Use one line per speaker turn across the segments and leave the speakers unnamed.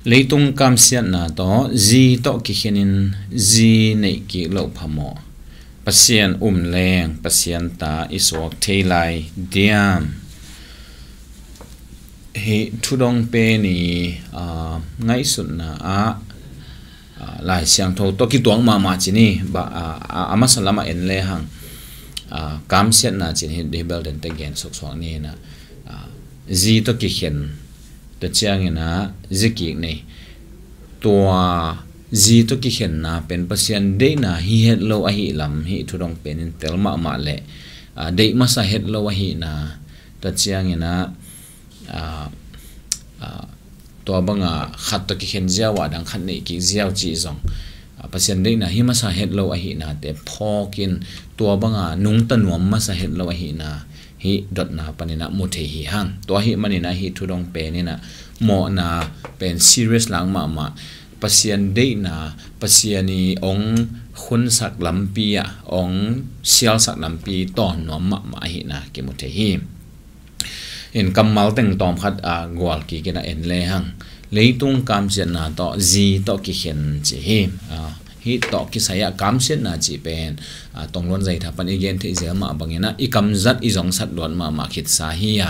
leitung kam siat na to zi to ki khenin zi nei ki lo phamo pasien leng pasien ta isok thailai diam he thudong pe ni ngai sut na lai siang tho to ki tuang ma chini ba ama salama en le hang kam siat na chin he debel den te gen sok sok ni na zi to ki khen to chiang ina ziki nei tua zi to ki khen na pen pasien de na hi het lo a hi lam hi thudong pen in telma ma le de ma sa het lo a hi na to chiang ina to banga khat to ki khen jawa dang khat nei ki jiao chi zong pasien de na hi ma sa het lo a hi na te phokin to banga nung ta nuam ma sa het lo a hi na hi dot na panina mu the hi hang to hi manina hi thudong pe ni na mo na pen serious lang ma pasien de na pasiani ong khun sak lampi a ong sial sak lampi ton no ma hi na ki mu the hi in kamal teng tom khat gwal ki kena en le hang leitung kam chen na to zi to ki khen chi hi to ki saya kam chen na chi pen tonglon zai tha pan igen the je ma bangena I kam zat I zong sat don ma khit sa hi a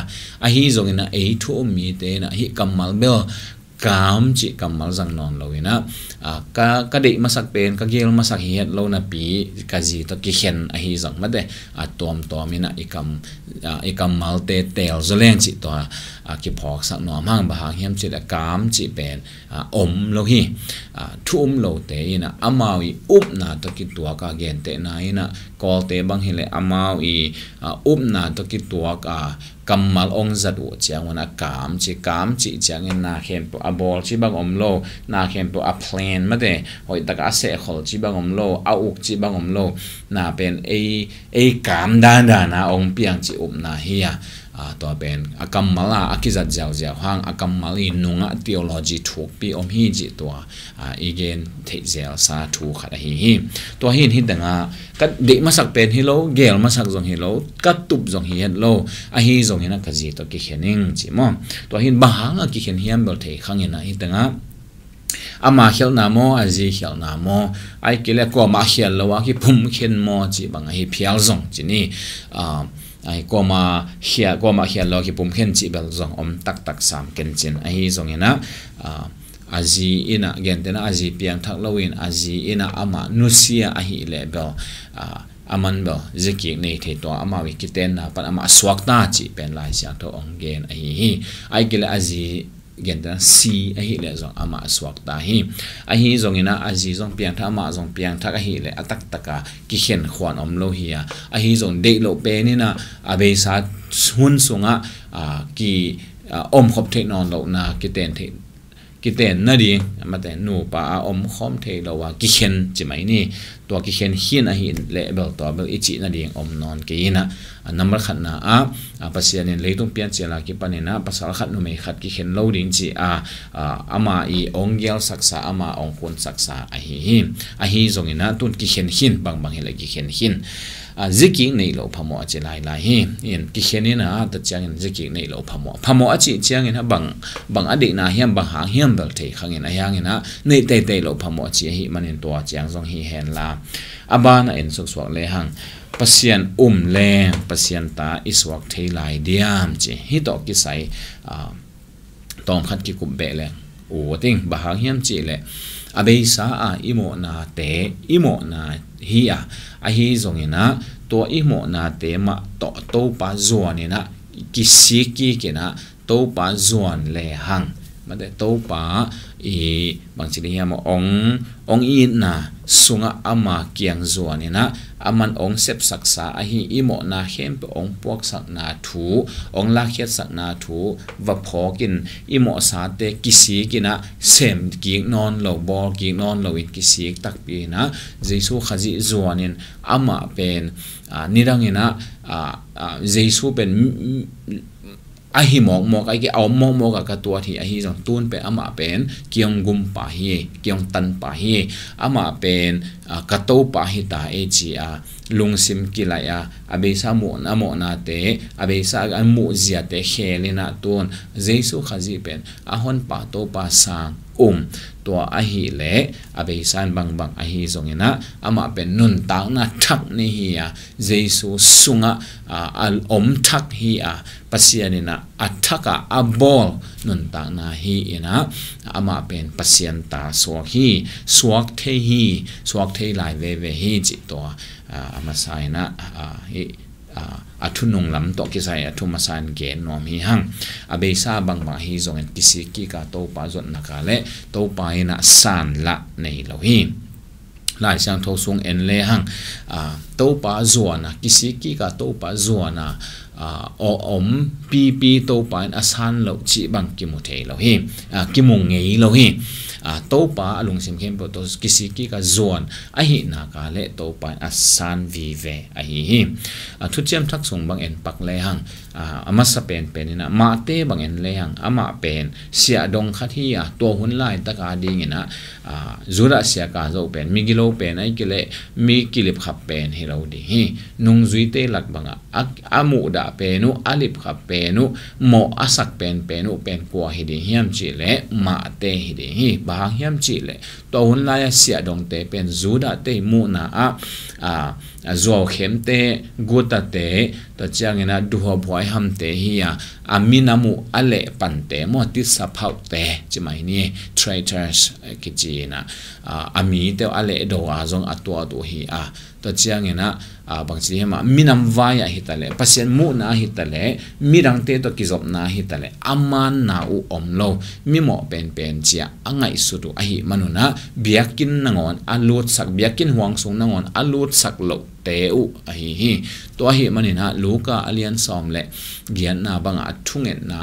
hi zong ina e thu mi te na hi kamal bel kam chi kamal zang non loina ka de masak pen ka gel masak hiat lo na pi ka ji to ki khen a hi zong ma de tom ina I kam mal te tel zoleng chi to ki phok sak no mang ba hang hiam chi da kam chi pen lo hi thum lo te ina amawi up na to ki tua ka gen te na ina kol te bang hile amawi up na to ki tua ka kamal ong zat u chiang wana kam chi chiang na khem po a bol chi bang lo na khem po a plan ma de hoi taka se khol chi bang lo a uk chi bang lo na pen e kam da na ong piang chi na hi to pen akamala akizat jaw hang akamali nunga theology thuk pi hi ji to igen thezel sa thu khada hi to hin danga kat de masak pen hi lo gel masak jong hi lo kat tup jong hi het lo hi jong ina kaji to ki khening chi mo to hin bahanga ki khen hiam bel the khangena hi danga ama khel na mo azi khel na mo ai kile ko ma khel lo wa ki phum khen mo chi bang hi phial jong chi ni ai koma hia lo ki pum khen chi bel zong om tak sam ken chen ai zong ina azi ina gentena azi piang thak lowin azi ina ama nusia a hi level aman bel ziki nei the to ama wi kiten na pan ama swakta chi pen lai sia to ong gen ai kile azi genta si a hi le zong ama swakta a hi zong ina azi zong piang tha ma zong piang tha a hi le atak taka ki khen khwan om lo hi a hi zong de lo pe ni na abe sa hun sunga ki om khop the non lo na ki ten na di ma te nu pa om khom the lo wa ki khen chi mai ni to ki khen hin a hin level to bel ichi na ding om non ke ina number khat na pasian in leitung pian chela ki panina pasal khat nu me khat ki khen loading chi ama I ongyal saksa ama ongkun saksa a hi zongina tun ki khen hin bang hela ki khen hin ziki nei lo phamo a chelai hi in ki khenina ta chang in ziki nei lo phamo a chi chang in bang ade na hiam bang hang hiam bel the khangin a yang ina nei te lo phamo chi hi manin to chang zong hi hen la abana en sok swak le hang pasian leng pasian ta iswak thailai diam chi hi to ki sai tom khat ki kup be le o ting ba hang hiam chi le abe sa imo na te imo na hi a hi zongina to imo na te ma to pa zuan ina ki kena to pa zuan le hang ma de to pa bang chi hiam ong in na sunga ama kiang zuan ina aman ong sep saksa a hi imo na hem pe ong pok sak na thu ong la khet sak na thu va phokin imo sa te kisi kina sem ki non lo bol ki non lo in kisi tak pi na jesu khaji zuanin ama pen nirangina jesu pen a hi mok ai ki aw mok ka tua thi a hi jong tun pe ama pen kiong gum pa hi kiong tan pa hi ama pen ka to pa hi ta e chi a lungsim kilai a abesa mu na mo na te abesa an mu zia te khelina ton jesu khazi pen a hon pa to pa sangตัวอาฮีเละอาเบซันบางอาฮีทรงเนะอามาเป็นนุนตากนะทักนี่ฮีอะเยซูสุงะอัลอมทักฮีอะปัสยานินะอัทักะอับบอลนุนตากนะฮีนะอามาเป็นปัสยันตาสวกฮีสวกเทฮีสวกเทลายเวฮีจิตัวอามาใส่นะอาทุนงลำตกิไซอาทุมาสานเกนนอมฮีหังอาเบซาบางฮีจงเอ็นกิสิกิกาโตปาจนนักเลโตปาอินะสานละในเราฮีหลายช่างทอซุงเอ็นเลหังโตปาจวนนะกิสิกิกาโตปาจวนนะอมปีโตปาอินะสานเราจีบังกิมุเทเราฮีกิมุงเงยเราฮีโตปาลุงสิมเข้มปตัวกิสิกิกาจวนอาหินากาเลโตปาอินะสานวีเวอาหิทุกเจ้าทักส่งบางเอ็นปักเลหังอามาสเปนเป็นนะมาเต้บางเอ็นเลหังอามาเป็นเสียดงคัที่ตัวหุ่นไล่ตะกาดีเงี้ยนะจุดเสียกาโจเป็นมีกิโลเป็นไอ้กิเลมีกิลิบขับเป็นให้เราดีนุ่งจุยเตหลักบางอามูดาเป็นอาลิบขับเป็นโมอาสักเป็นเป็นกัวให้ดีเฮียมจิเลมาเตให้ดีบางเฮียมจิเลตัวหุ่นไล่เสียดงเตเป็นจุดเตมูนาจัวเข้มเตกูตเตตัวเจ้าเงี้ยนะดูหัวบอยหำเตฮีอามินามุอเลปันเตมอติสภาวเตจะไม่นี่ traitors กิจีนะอามีเตอเลโดอาจงตัวฮีตัวเจ้าเงี้ยนะบางทีมามินำวายหิตาเลปัสยันมุนาหิตาเลมิรังเตตัวกิจบนาหิตาเลอามันนาอุอมโลมิโมเป็นเจียอังไงสุดอหิมนุนะเบียกินนงอนอลูดสักเบียกินหวงสงนงอนอลูดสักโลเตอุอหิตัวหิมันนี่นะลูกาอเลียนซอมเลเกียนนาบังอัทุงเอ็นนา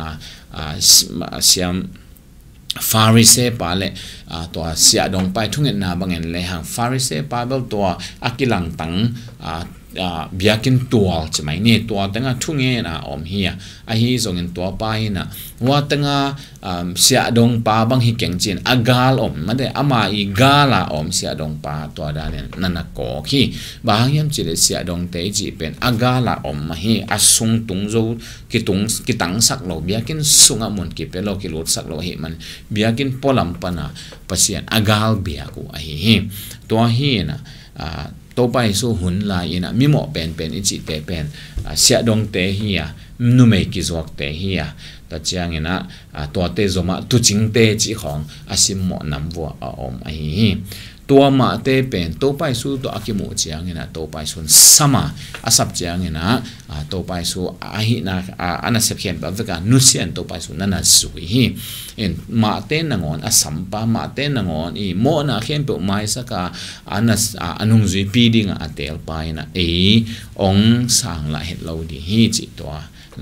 เสียมฟาริเซปาเลตัวเสียดงไปทุกเงินนาบางเงินเลยหางฟาริเซปาเบลตัวอากิลังตังเบียกินตัวใช่ไหมนี่ตัวตั้งทุกเงินอมเฮียไอฮีส่งเงินตัวไปนะว่าตั้งเสียดงปาบางฮิเก่งจีนอากาลมันได้อามาอีกาลาเสียดงปาตัวด้านนั้นนักกอคีบางยามจีเลเสียดงเตจีเป็นอากาลามาฮีอาสุงตุงโจกิตังสักโลเบียกินสุงมุนกิเปโลกิลุดสักโลเฮมันเบียกินพลัมปนาปัสยันอากาลเบียกูไอฮีตัวฮีนะตัวไปสู้หุ่นลายนะมิโมเป็นอิจิเตเป็นเสียดงเตฮีนุเมกิจวักเตฮีแต่เจ้าเงี้ยนะตัวเตจมาตุจิงเตจีของอาศิมโมนำวัวอมไอฮีตัวมาเตเป็นตัวไปสู้ตัวอากิโมเจ้าเงี้ยนะตัวไปสู้สมาอาสับเจ้าเงี้ยนะตัวไปสู้อาหินะอันนั้นเสพเขียนแบบว่าการนุเซียนตัวไปสู้นั่นน่ะสวยฮีมาเตนงอนอาสัมปามาเตนงอนอีโมนะเขียนเปิดไม้สักอันนั้นอันนุ่งจุยปีดิ่งเตลไปนะองสังละเห็ดเราดีฮีจิตัว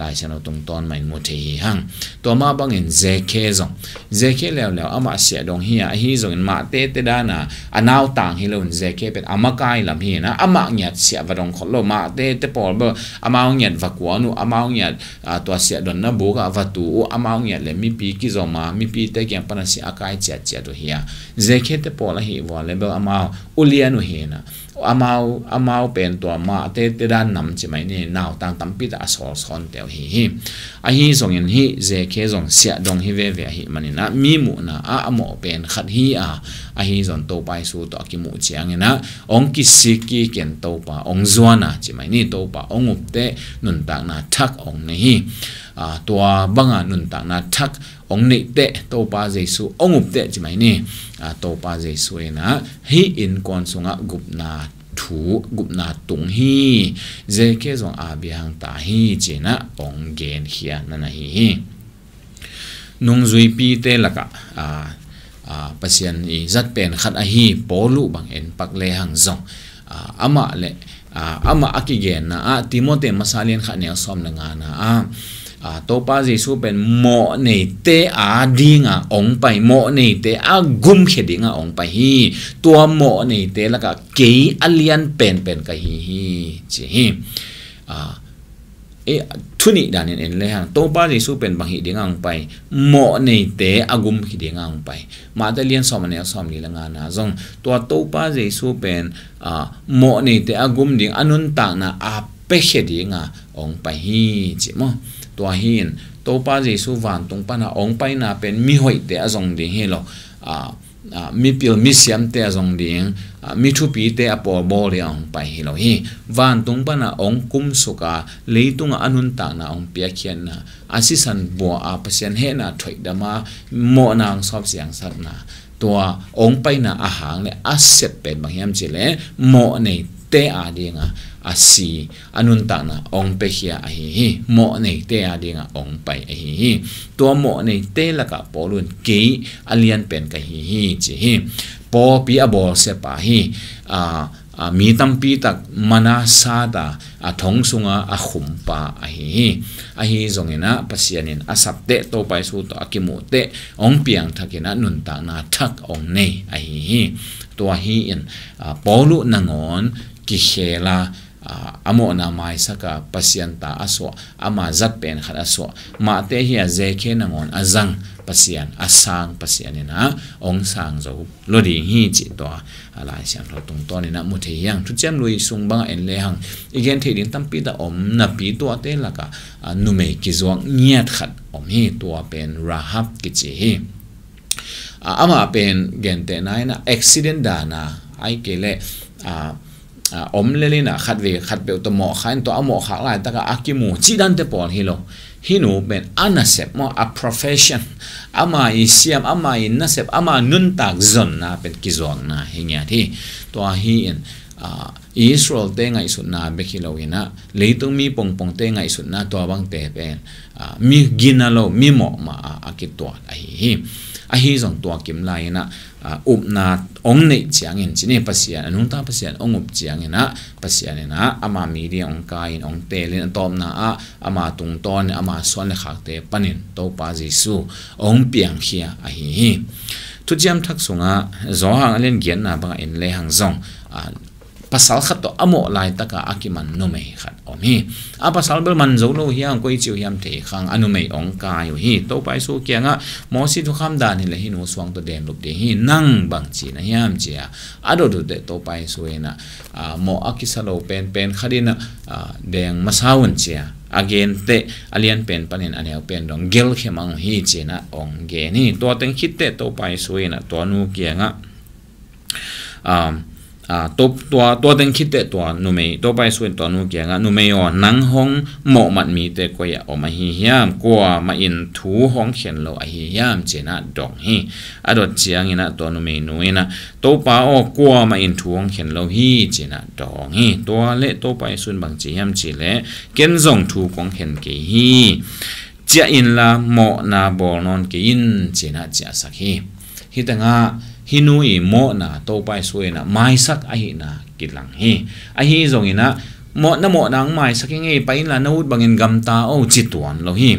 ลายฉันเอาตรงตอนไม่หมดที่หังตัวมาบางเงินเจเคซงเจเคแล้วอามาเสียดงเฮียฮีซงมาเตด้านะอันเอาต่างให้เราเจเคเป็นอามาไกลำเฮียนะอามาเงียดเสียวัดงขลุ่มมาเตปอลเบออามาเงียดวักวานุอามาเงียดตัวเสียดนนะบุกวัตถุอามาเงียดเลยมีปีกิจมามีปีเตแกงปนัสเสียอากาศเจียตัวเฮียเจเคเตปอลเฮียวอลเลยเบออามาอุเลียนุเฮียนะอามาเป็นตัวมาเตด้านนำใช่ไหมนี่นาวต่างตั้มปิดอาสอสอนเดียวฮีไอฮีส่งยันฮีเจเคส่งเสียดงฮีเวฮีมันนี่นะมีหมูนะอาโมเป็นขัดฮีไอฮีส่งโตไปสู่ตัวกิมูเจียงนะองกิสิกิเกนโตปาองจวนนะใช่ไหมนี่โตปาองอุบเตนุนต่างนะทักองนี่ตัวบังนุนต่างนะทักองนี่เตโตปาเจสุองอุบเตใช่ไหมนี่โตปาเจสุนะฮีอินกอนสุงะกุบนาถูกุบนาตุงฮีเจเคส่งอาเบียงตาฮีเจนะองเกนเฮียนั่นนะฮีนุงจุยปีเตละกะปัสยันอีจัดเป็นขัดอาฮีโปลุบังเอ็นปักเลหังซงอามาเลอามาอากิเกนนะติโมเตมาซาเลียนขัดเนียซอมละงานะตัวป้าเจสูเป็นโมเนเตดิงองไปโมเนเตกุมเขดิงองไปฮีตัวโมเนเตแล้วก็เกยอเลียนเป็นกะฮีจีฮี ทุนิดานินเอ็นเลยฮะตัวป้าจิสุเป็นบางหิดงางไปเหมาะในเตะอากุมหิดงางไปมาแต่เลียนสอมเนี่ยสอมลีละงานนะจงตัวป้าจิสุเป็นเหมาะในเตะอากุมดิ่งอนุนต่างนะอาเปเขดิงาองไปฮีจิมอตัวหินตัวป้าจิสุวันตรงปนะองไปนะเป็นมิหอยเตะจงดิ่งเฮโลมีพิลมีเสียมเตะจงดิ่งมีทุปีเตะปอบอลเลยองไปฮิโลฮีวันตรงปนะองกุมสุกาเลยตุงอนุนต่างนะองเปียเขียนนะอาศิสันบัวเปเซียนเฮนะถอยดามาโมนางสอบเสียงสัตนะตัวองไปนะอาหารเนี่ยอาเสร็จเป็นบางอย่างจิเลโมในเตะอาดีงาอาศีอนุนต่างนะองไปเขียอหิโมในเตะอาดีงาองไปอหิตัวโมในเตะละกับปอลุนกีอเลียนเป็นกับหิจิฮิปอปีอบอเสปาหิมีตั้มปีตักมานาซาตาทงสุงาขุมปาอหิจงเห็นะปัสยานินอาสับเตะโตไปสู่ตัวอากิมุเตะองเปียงทักเห็นะนุนต่างนาทักองเนอหิตัวหิอินปอลุนงอนกิเขลาอโมนาไมสักปัสยันตาอสวอามาจัดเป็นขัดอสวมาเตเฮียเจเคนงอนอาจังปัสยันอาสังปัสยันนี่นะองสังจะลดดิ่งฮีจิตตัวอะไรเสียงเราตรงตัวนี่นะมุทเฮียงทุกเจ้าลุยสุงบังเอ็นเลหังอีกอย่างที่ดินตั้มปีตาอมนับปีตัวเตละกะนุเมกิจวงเงียดขัดอมฮีตัวเป็นราฮับกิจิฮีอามาเป็นเกณฑ์แต่ไหนนะอุบิเหตุดานะไอเกเลอมเลลินะขัดเวขัดเปลตัวหมอขันตัวเอาหมอขัดลายตะกะอากิมูจีดันเตปอนฮิโลฮินูเป็นอานาเซปมอ a profession อามาอิเซียมอามาอินนาเซปอามานุนตากซอนนะเป็นกิจวัตรนะเฮียที่ตัวฮีอินอิสราเอลเตงไงสุดนะเบคิโลวินะเลยต้องมีปงเตงไงสุดนะตัวบางเตเป็นมีกินาโลมีหมอมาอากิตัวไอฮีส่งตัวกิมไลนะอุบนาองเนจางเงินจีเนปัสยานุนตาปัสยาองอุบจางเงินนะปัสยาเนี่ยนะอามามีเดียองกายองเตลินตอมนะอามาตุงตอนอามาส่วนเลขาเตปันินโตปาจิสูองเปียงเขียอหิทุกยามทักษงะจอหังเล่นเกียนนะบางเอ็นเลหังจงภาษาขัดตัวอโมลายตะกะอากิมันนุเมขัดอมฮีภาษาเบลมันโจโลเฮียงกุยจิวเฮียมเทขังอนุเมองกายอยู่ฮีโตไปสู่เกียงะมอสิทุกคำดานี่เลยฮีนูสวงตัวเด่นลุบเดียฮีนั่งบังจีนะเฮียมเจียอดดูเดโตไปสู่เอนะโมอากิสโลเป็นคดีนะแดงมาสาวนเจียอาเกนเตอเลียนเป็นปนินอันเดียวเป็นดองเกลเขมังฮีเจนะองเกนี่ตัวเต็งคิดเตโตไปสู่เอนะตัวนูเกียงะตัวเต็งคิดเตตัวนุเมย์ตัวไปส่วนตัวนูเกียงนุเมย์อ่อนนังห้องหมอมันมีแต่ก็อย่าออกมาหิยามกว่ามาอินถูห้องเขียนเราหิยามเจนะดองฮีอดเจียงนะตัวนุเมย์นุยนะตัวป้าออกกว่ามาอินถูห้องเขียนเราฮีเจนะดองฮีตัวเละตัวไปส่วนบางเจียมเจเละเก็นส่งถูกของเขียนเกฮีเจียอินละหมอนาบอลนอนเกินเจนะเจียสักฮีฮิตังอาฮินุยโมนะโตไปสวยนะไม่สักไอนะกิลังฮีไอฮีจงอินะโมนังไม่สักยังไงไปละนูดบางเงินกำตาโอจิตวันเราฮี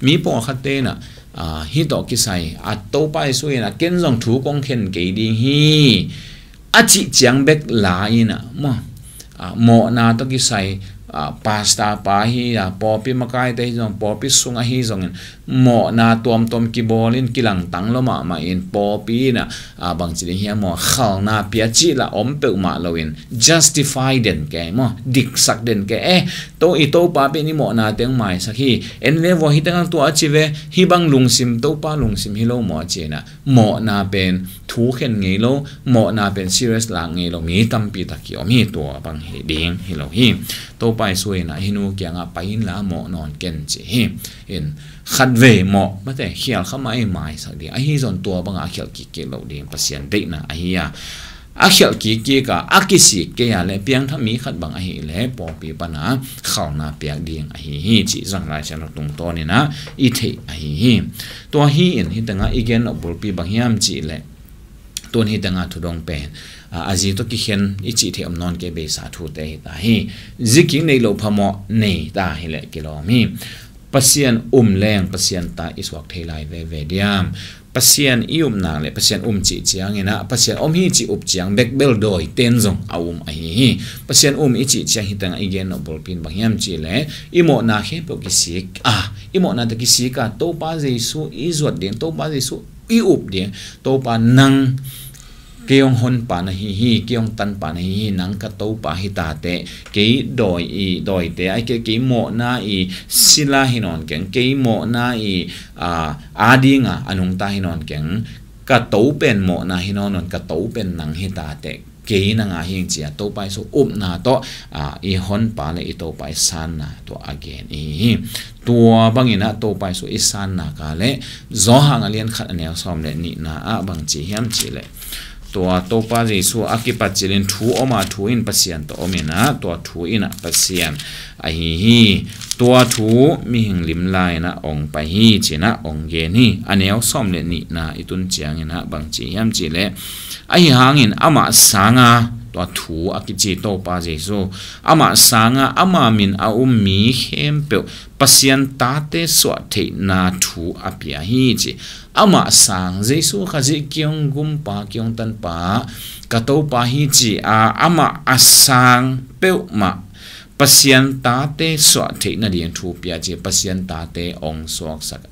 มีปอขัดเตนะฮิตอกิไซโตไปสวยนะเก็นจงถูกองเข็นเกดีฮีอาจิจังเบกลายนะโมนะตอกิไซปาสตาปาฮีปอปิมากายเตจงปอปิสุงฮีจงโมนาตอมกิบอลินกิลังตังละมาอินปอปีนะบางจิเฮียโมข้าวนาเปียจิละอมเปิลมาลวิน justify เด่นแกโมดิกสักเด่นแกโตอีโตปาเป็นนี่โมนาเตียงไม่สักฮีเอ็นเลวฮิตังตัวอาชีเวฮิบังลุงซิมโตปาลุงซิมฮิโลโมเจนะโมนาเป็นทูเข็นไงโลโมนาเป็น serious หลังไงโลมีตั้มปีตะกี้มีตัวบางฮีดิงฮิโลฮีโตไปสวยนะฮินูเกียงไปอินละโมนอนเก่นเจฮิเห็นขัดเวหมอมาแต่เขียลเข้ามาไอ้ไม้สักเดียวไอ้ฮีจนตัวบางอาเขียลกิเกลเราเดียงปัสยันเด็กนะไอ้ฮีอาเขียลกิเกกะอากิสิเกียเลยเพียงถ้ามีขัดบางไอ้ฮีเลยปอปีปนะเข้าหน้าเปียกเดียงไอ้ฮีจีสังไรฉันตรงตัวนี่นะอีเทไอ้ฮีตัวฮีเอ็นฮีตั้งอีเกนอบุลปีบางยามจีเลยตัวนี้ตั้งทุดงเป็นอาจีตัวกิเคนอิจิเทอมนอนเกเบสาทุเตตาฮีจิกิงในโลพมอในตาฮิเลกิโลมีปัสยันแรงปัสยันตาอิสวักเทไลเวเดียมปั pasien nang le pasien chi chiang ina pasien hi chi up chiang bek bel doi ten zong a hi pasien i chi chiang hitang igen no bolpin bangyam chi le imo na he po ki sik imo na ta ki sika to pa jesu i zot den to pa jesu i up den to pa nang keong hon pa na hi keong tan pa na hi nang ka to pa hi ta te ke doi te ai ke mo na i sila hinon keng ke mo na i adinga anung ta hinon keng ka to pen mo na hinon ka to pen nang hi ta te ke na nga hing chia to pai so na to i hon pa le i to pai san na to again i tua bangina to pai so i san na ka le zo hang alian khat ne som le ni na bang chi hiam chi le tua to pa jesu akipat chilin thu oma thu in pasian to omena tua thu ina pasian hi tua thu mi hing lim lai na ong pa hi china ong ge ni aneo som le ni na itun chiang ina bang chi hiam chi le hangin ama sanga tua thu akichi to pa jesu ama sanga ama min mi hem pe pasian ta te so the na thu apia hi chi ama sang jesu khaji kyong gum pa kyong tan pa ka to pa hi chi ama asang pe ma pasien ta te so the na ding thu pia chi pasien ta te ong sok sak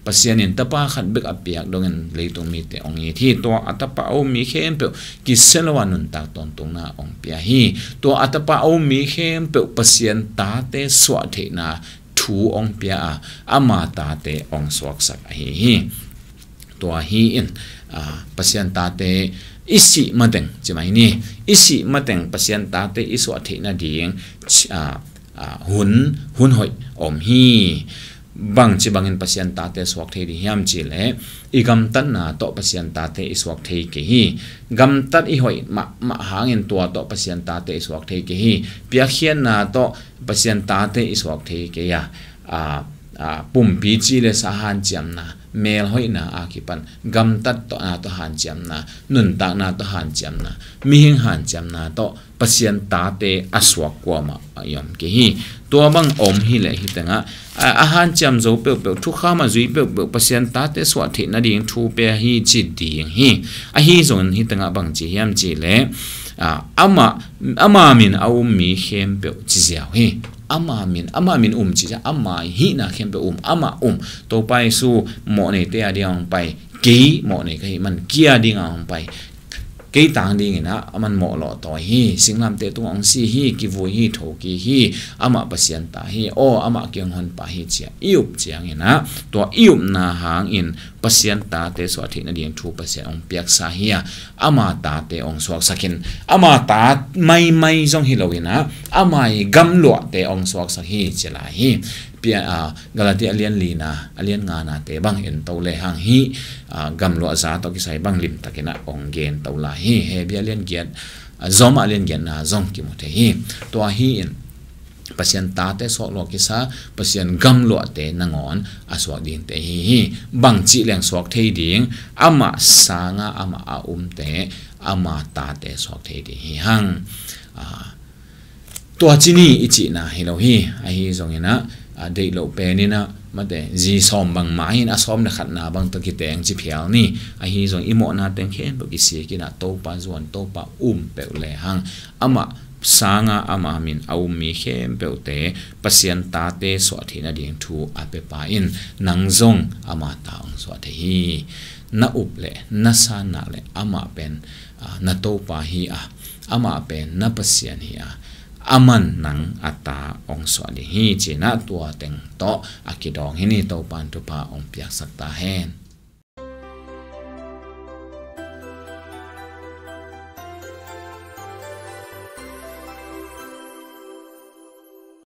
pasien in tapa khat bek apiak dongen leitung mi te ong thi to atapa o mi khem pe ki selwanun ta ton tung na ong pia hi to atapa o mi khem pe pasien ta te so the na thu ong pia ama ta te ong sok sak hi to hi in pasien ta te isi mateng chimai ni isi mateng pasien ta te iso the na ding hun hoi om hi bang chi bangin pasien ta te swak the di hiam chi le igam tan na to pasien ta te iswak the ke hi gam tat i hoi ma hangin tua to pasien ta te iswak the ke hi pia khian na to pasien ta te iswak the ke ya pum pi chi le sa han cham na mel hoi na akipan gam tat to na to han cham na nun ta na to han cham na mi hing han cham na to pasien ta te aswak kwa ma yom ke hi to bang om hi le hi tanga han cham zo pe thu kha ma zui pe pasien ta te swa the na ding thu pe hi chi ding hi hi zon hi tanga bang chi hiam chi le ama min au mi khem pe chi ziaw hi ama min chi ama hi na khem pe ama to pai su mo ne te adiang pai ke mo ne kai man kia ding ang pai ke tang ding na aman mo lo to hi singlam te tu ong si hi ki vu hi tho ki hi ama pasien ta hi ama kyang hon pa hi chia iup chiang ina to iup na hang in pasien ta te so thi na ding thu pasien ong piak sa hi ama ta te ong swak sakin ama ta mai jong hi lo ina ama gam lo te ong swak sa hi chela hi pia galati alian lina alian nga na te bang en to le hang hi gam lo za to ki sai bang lim takena ong gen to la hi he bia alian giat zom alian giat na zong ki mo te hi to hi in pasien ta te so lo ki sa pasien gam lo te nangon aswak din te hi bang chi leng swak thei ding ama sanga ama te ama ta te swak thei di hi hang to chini ichi na hi lo hi zong ina dei lo pe ni na mate ji som bang ma hin asom na khat na bang to ki teng chi phial ni hi zong imo na teng khen bo ki si ki na to pa zon to pa pe le hang ama sanga ama min au mi khem pe te pasien ta te so thi na ding thu ape pa in nang zong ama ta ong so the hi na up le na sa na le ama pen na to pa hi ama pen na pasien hi aman nang ata ong so di hi china tua teng to akidong hini to pan tu pa ong piak sakta hen